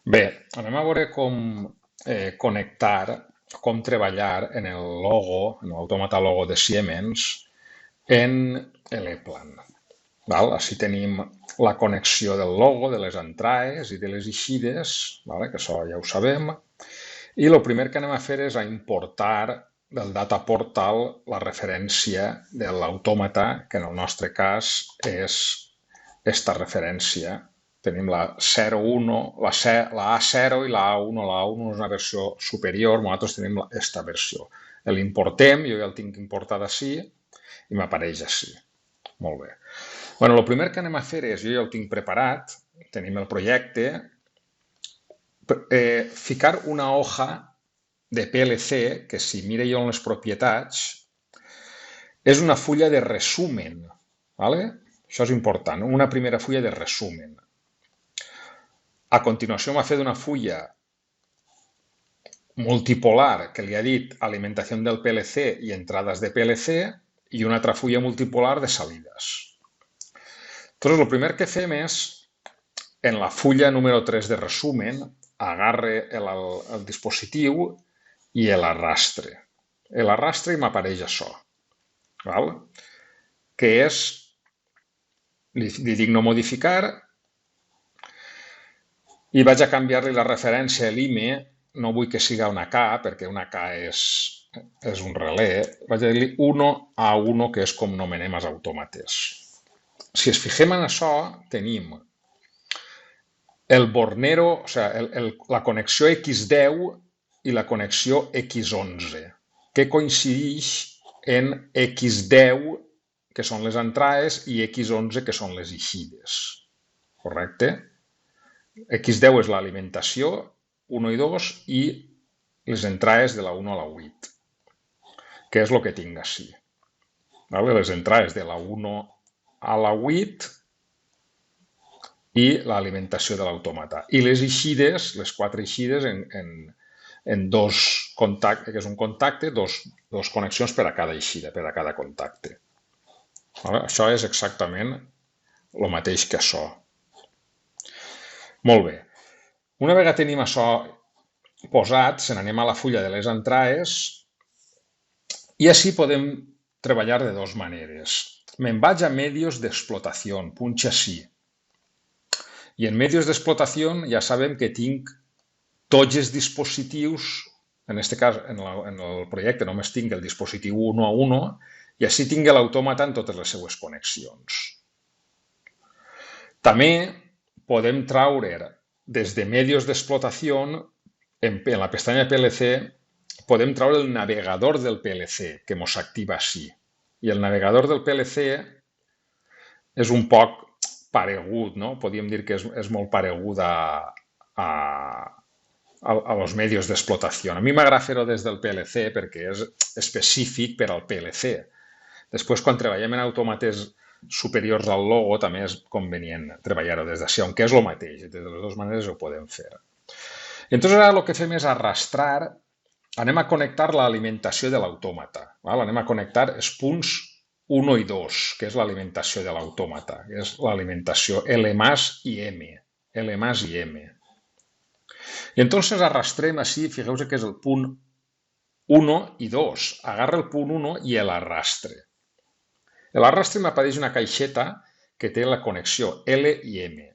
Bé, anem a veure com connectar, com treballar en el logo, en l'autòmata logo de Siemens, en l'Eplan. Val? Així tenim la connexió del logo, de les entrades i de les eixides, vale? Que això ja ho sabem. I el primer que anem a fer és a importar del data portal la referència de l'autòmata, que en el nostre cas és esta referència. Tenim la 01, la A0 i la A1. La A1 és una versió superior, nosaltres tenim aquesta versió. L'importem, jo ja el tinc importat així i m'apareix així. Molt bé. Bueno, el primer que anem a fer és, jo ja el tinc preparat, tenim el projecte, ficar una hoja de PLC, que si mire jo en les propietats, és una fulla de resumen. ¿Vale? Això és important, una primera fulla de resumen. A continuació m'ha fet una fulla multipolar que li ha dit alimentació del PLC i entrades de PLC i una altra fulla multipolar de salides. Entonces, el primer que fem és, en la fulla número 3 de resumen, agarre el dispositiu i l'arrastre. L'arrastre i m'apareix això, val? Que és, li dic no modificar, i vaig a canviar-li la referència a l'IME, no vull que siga una K, perquè una K és un relé, vaig a dir-li 1 a 1, que és com nomenem els autòmates. Si es fixem en això, tenim el bornero, o sigui, la connexió X10 i la connexió X11, que coincideix en X10, que són les entrades, i X11, que són les eixides. Correcte? X10 és l'alimentació, 1 i 2, i les entrades de la 1 a la 8, que és el que tinc així. Les entrades de la 1 a la 8 i l'alimentació de l'autòmata. I les eixides, les 4 eixides en dos contactes, que és un contacte, dos connexions per a cada eixida, per a cada contacte. Això és exactament el mateix que això. Molt bé. Una vegada tenim això posat, se n'anem a la fulla de les entrades i així podem treballar de dues maneres. Me'n vaig a medios d'explotació, punxa així. I en medios d'explotació ja sabem que tinc tots els dispositius, en aquest cas, en el projecte només tinc el dispositiu 1 a 1, i així tinc l'autòmata en totes les seues connexions. També podem treure des de medios d'explotació, en la pestanya PLC, podem treure el navegador del PLC, que ens activa així. I el navegador del PLC és un poc paregut, no? Podríem dir que és molt paregut als medios d'explotació. A mi m'agrada fer-ho des del PLC perquè és específic per al PLC. Després, quan treballem en autòmates superiors al logo, també és convenient treballar-ho des d'ací, aunque és el mateix. De les dues maneres ho podem fer. Entonces, ara el que fem és arrastrar, anem a connectar l'alimentació de l'autòmata. Anem a connectar els punts 1 i 2, que és l'alimentació de l'autòmata, que és l'alimentació L+ i M. L+ i M. I entonces arrastrem així, fixeu-vos que és el punt 1 i 2. Agarra el punt 1 i l'arrastre. L'arrastre m'apareix una caixeta que té la connexió L i M.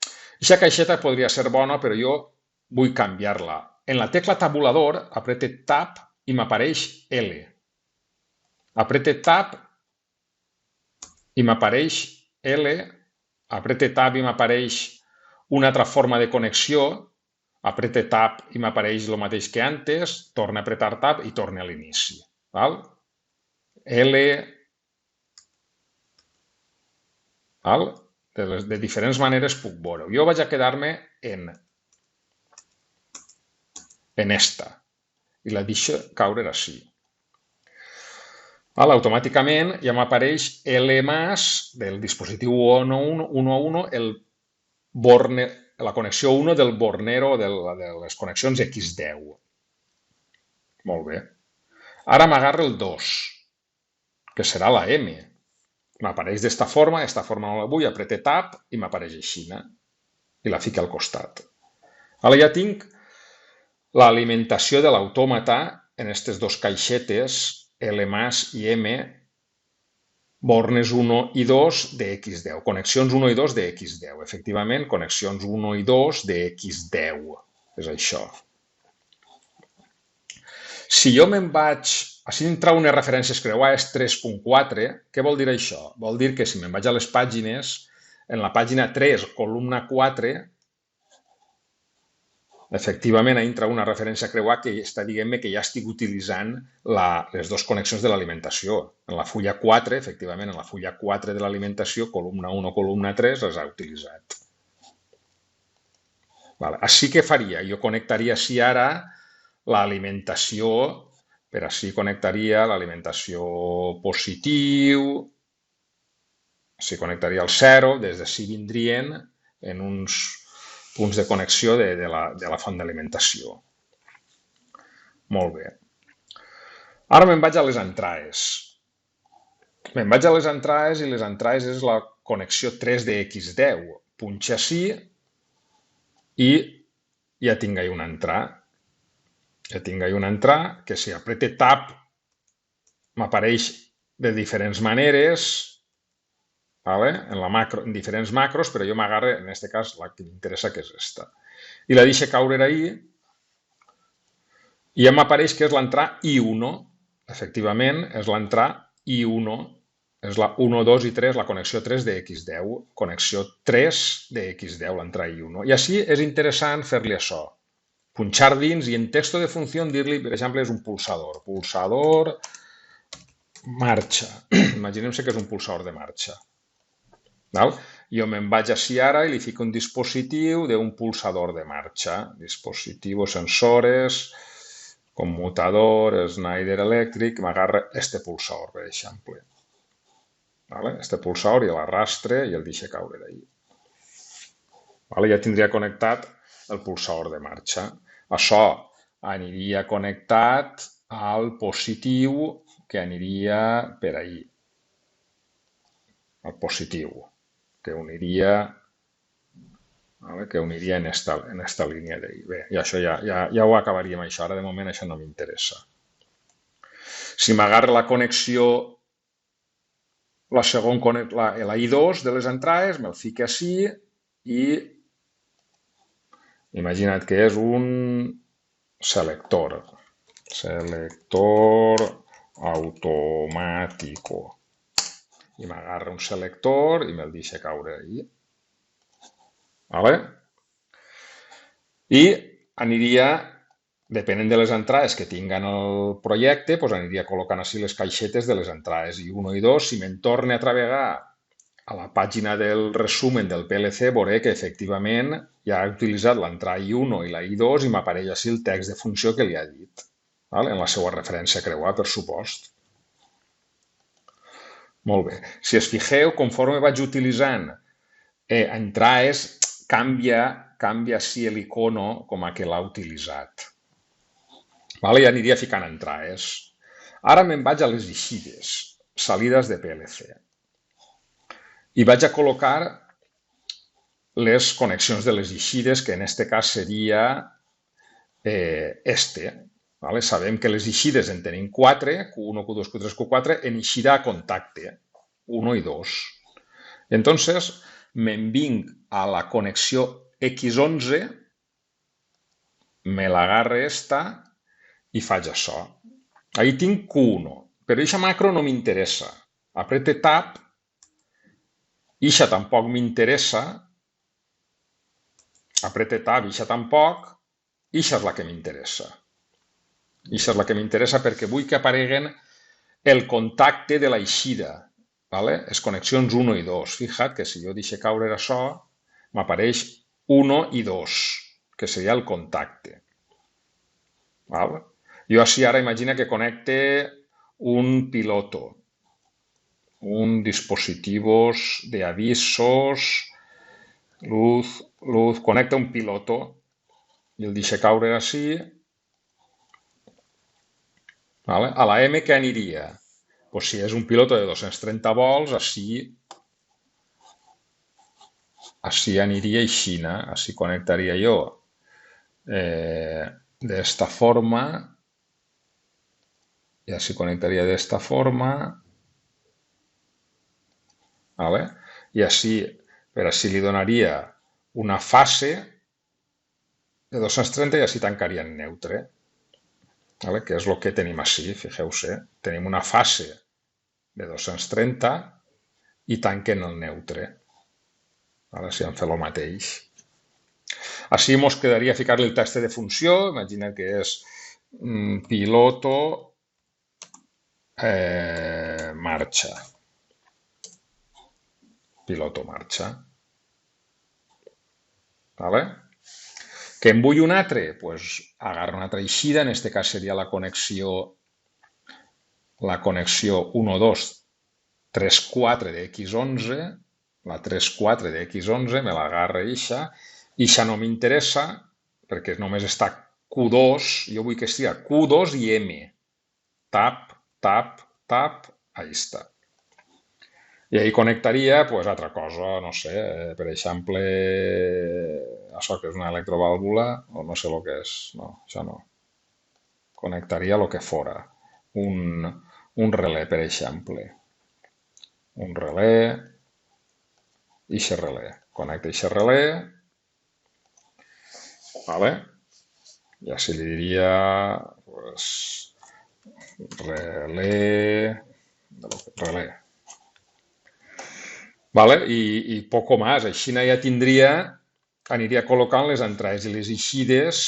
Aquesta caixeta podria ser bona, però jo vull canviar-la. En la tecla tabulador aprete Tab i m'apareix L. Aprete Tab i m'apareix L. Aprete Tab i m'apareix una altra forma de connexió. Aprete Tab i m'apareix el mateix que antes. Torna a apretar Tab i torna a l'inici. L. De diferents maneres puc veure. Jo vaig a quedar-me en esta i la deixo caure així. Automàticament ja m'apareix L+ del dispositiu 1 a 1, la connexió 1 del bornero de les connexions X10. Molt bé. Ara m'agarra el 2, que serà la M. M'apareix d'esta forma no la vull, aprete Tab i m'apareix així, i la fico al costat. Ara ja tinc l'alimentació de l'autòmata en aquestes dos caixetes, L más i M, bornes 1 i 2 de X10, connexions 1 i 2 de X10. Efectivament, connexions 1 i 2 de X10. És això. Si jo me'n vaig, així entra unes referències creuades 3.4, què vol dir això? Vol dir que si me'n vaig a les pàgines, en la pàgina 3, columna 4, efectivament entra una referència creuada que està dient-me que ja estic utilitzant les dues connexions de l'alimentació. En la fulla 4, efectivament, en la fulla 4 de l'alimentació, columna 1 o columna 3, les ha utilitzat. Vale. Així que faria? Jo connectaria així ara l'alimentació, per així connectaria l'alimentació positiu, així connectaria el 0, des d'ací vindrien en uns punts de connexió de la font d'alimentació. Molt bé. Ara me'n vaig a les entrades. Me'n vaig a les entrades i les entrades és la connexió 3 de X10. Punxa així i ja tinc ahí una entrada. Ja tinc ahí una entrada que si aprete Tab m'apareix de diferents maneres, ¿vale? En diferents macros, però jo m'agarro, en aquest cas, la que m'interessa, que és esta. I la deixo caure ahí i ja m'apareix que és l'entrada I1. Efectivament, és l'entrada I1. És la 1, 2 i 3, la connexió 3 de X10. Connexió 3 de X10, l'entrada I1. I així és interessant fer-li això. Punxar dins i en texto de funció dir-li, per exemple, és un pulsador. Pulsador marxa. Imaginem-se que és un pulsador de marxa. Jo me'n vaig així ara i li fico un dispositiu d'un pulsador de marxa. Dispositivo, sensores, commutador, Schneider Electric, m'agarra este pulsador, per exemple. Este pulsador i l'arrastre i el deixo caure d'ahí. Ja tindria connectat el pulsador de marxa. Això aniria connectat al positiu que aniria per ahí. El positiu, que uniria en esta línia d'ahí. Bé, i això ja ho acabaríem, això. Ara, de moment, això no m'interessa. Si m'agarra la connexió, la I2 de les entrades, me'l fica així i imagina't que és un selector. Selector automàtico. I m'agarra un selector i me'l deixa caure ahí. I aniria, depenent de les entrades que tinguin el projecte, aniria col·locant així les caixetes de les entrades I1 i 2. Si me'n torne a navegar a la pàgina del resumen del PLC, veuré que efectivament ja ha utilitzat l'entrada I1 i la I2 i m'apareix així el text de funció que li ha dit, en la seva referència creuada, per supost. Molt bé. Si es fixeu, conforme vaig utilitzant entrades, canvia així l'icono com a que l'ha utilitzat. I aniria ficant entrades. Ara me'n vaig a les eixides, salides de PLC. I vaig a col·locar les connexions de les eixides, que en aquest cas seria este. Sabem que les eixides en tenim 4, Q1, Q2, Q3, Q4, en eixida a contacte, 1 i 2. Entonces, me'n vinc a la connexió X11, me l'agarre esta i faig això. Ahí tinc Q1, però aquesta macro no m'interessa. Aprete Tab, eixa tampoc m'interessa, aprete Tab, eixa tampoc, eixa és la que m'interessa. Eixa és la que m'interessa perquè vull que apareguen el contacte de l'eixida, les connexions 1 i 2. Fixa't que si jo deixo caure això, m'apareix 1 i 2, que seria el contacte. Jo així ara imagina que connecte un piloto, un dispositivos de avisos, luz, connecta un piloto i el deixa caure així. A la M què aniria? Si és un piloto de 230 volts, així aniria així, així connectaria jo de esta forma, y así conectaría de esta forma, ¿vale? Y así, pero así li donaria una fase de 230 i així tancaria en neutre, ¿vale? Que és el que tenim així, fixeu-se. Tenim una fase de 230 i tanquen el neutre. Ara sí, hem fet el mateix. Així ens quedaria ficar-li el text de funció, imagina que és piloto marxa. Piloto marxa. ¿Vale? Que en vull un altre? Pues agarro una altra eixida, en aquest cas seria la connexió 1, 2, 3, 4 de X11, la 3, 4 de X11, me l'agarra eixa, eixa no m'interessa perquè només està Q2, jo vull que estigui Q2 i M. Tap, tap, tap, ahí està. I ahí connectaria, pues, altra cosa, no sé, per exemple, això que és una electrovàlvula, o no sé el que és, no, això no. Connectaria el que fora. Un relé, per exemple. Un relé, ixe relé. Connecta ixe relé, ¿vale? I així li diria, pues, relé, relé. ¿Vale? I poco més. Així ja tindria, aniria col·locant les entrades i les eixides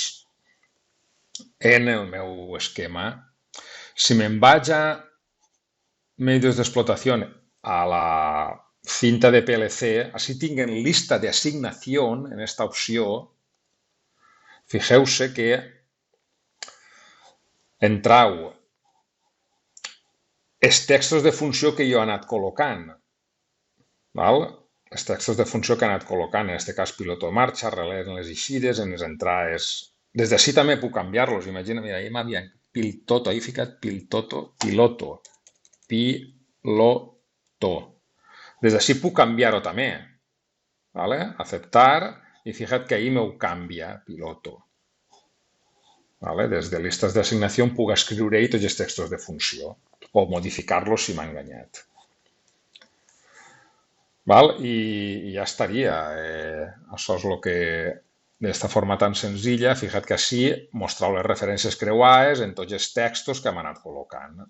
en el meu esquema. Si me'n vaig a medios d'explotació a la cinta de PLC, així tinc en lista de asignación, en esta opció, fixeu-se que entrau els textos de funció que jo he anat col·locant. Val? Els textos de funció que he anat col·locant, en aquest cas piloto marxa, relés en les eixides, en les entrades. Des d'ací també puc canviar-los. Imagina, mira, ahir m'havia piloto, he ficat piloto, piloto. Des d'ací puc canviar-ho també. ¿Vale? Aceptar, i fija't que ahir m'ho canvia, piloto. ¿Vale? Des de listes d'assignació puc escriure-hi tots els textos de funció o modificar-los si m'ha enganyat. Val? I ja estaria. Això és el que, d'esta forma tan senzilla, fija't que així mostrau les referències creuades en tots els textos que hem anat col·locant.